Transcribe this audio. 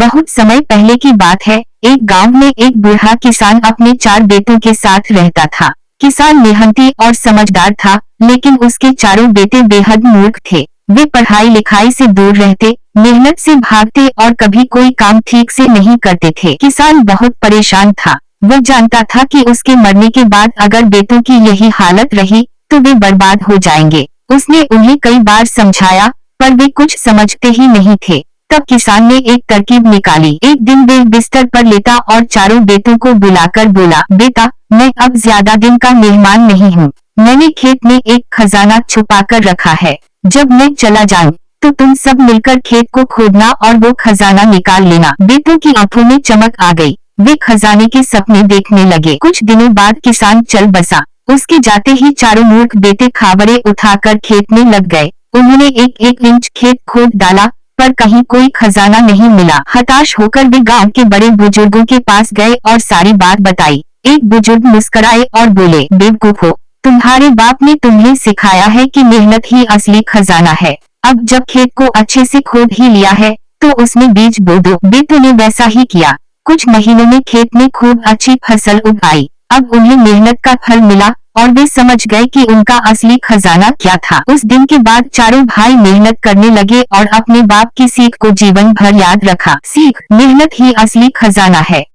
बहुत समय पहले की बात है। एक गांव में एक बूढ़ा किसान अपने 4 बेटों के साथ रहता था। किसान मेहनती और समझदार था, लेकिन उसके चारों बेटे बेहद मूर्ख थे। वे पढ़ाई लिखाई से दूर रहते, मेहनत से भागते और कभी कोई काम ठीक से नहीं करते थे। किसान बहुत परेशान था। वो जानता था कि उसके मरने के बाद अगर बेटों की यही हालत रही तो वे बर्बाद हो जाएंगे। उसने उन्हें कई बार समझाया, पर वे कुछ समझते ही नहीं थे। तब किसान ने एक तरकीब निकाली। एक दिन वे बिस्तर पर लेटा और चारों बेटों को बुलाकर बोला, बेटा, मैं अब ज्यादा दिन का मेहमान नहीं हूँ। मैंने खेत में एक खजाना छुपा कर रखा है। जब मैं चला जाऊँ तो तुम सब मिलकर खेत को खोदना और वो खजाना निकाल लेना। बेटों की आंखों में चमक आ गई। वे खजाने के सपने देखने लगे। कुछ दिनों बाद किसान चल बसा। उसके जाते ही चारों मूर्ख बेटे खाबड़े उठाकर खेत में लग गए। उन्होंने एक एक इंच खेत खोद डाला, पर कहीं कोई खजाना नहीं मिला। हताश होकर वे गांव के बड़े बुजुर्गों के पास गए और सारी बात बताई। एक बुजुर्ग मुस्कुराए और बोले, बेवकूफो, तुम्हारे बाप ने तुम्हें सिखाया है कि मेहनत ही असली खजाना है। अब जब खेत को अच्छे से खोद ही लिया है तो उसमें बीज बो दो। बेटों ने वैसा ही किया। कुछ महीनों में खेत में खूब अच्छी फसल उग आई। अब उन्हें मेहनत का फल मिला और वे समझ गए कि उनका असली खजाना क्या था। उस दिन के बाद चारों भाई मेहनत करने लगे और अपने बाप की सीख को जीवन भर याद रखा। सीख, मेहनत ही असली खजाना है।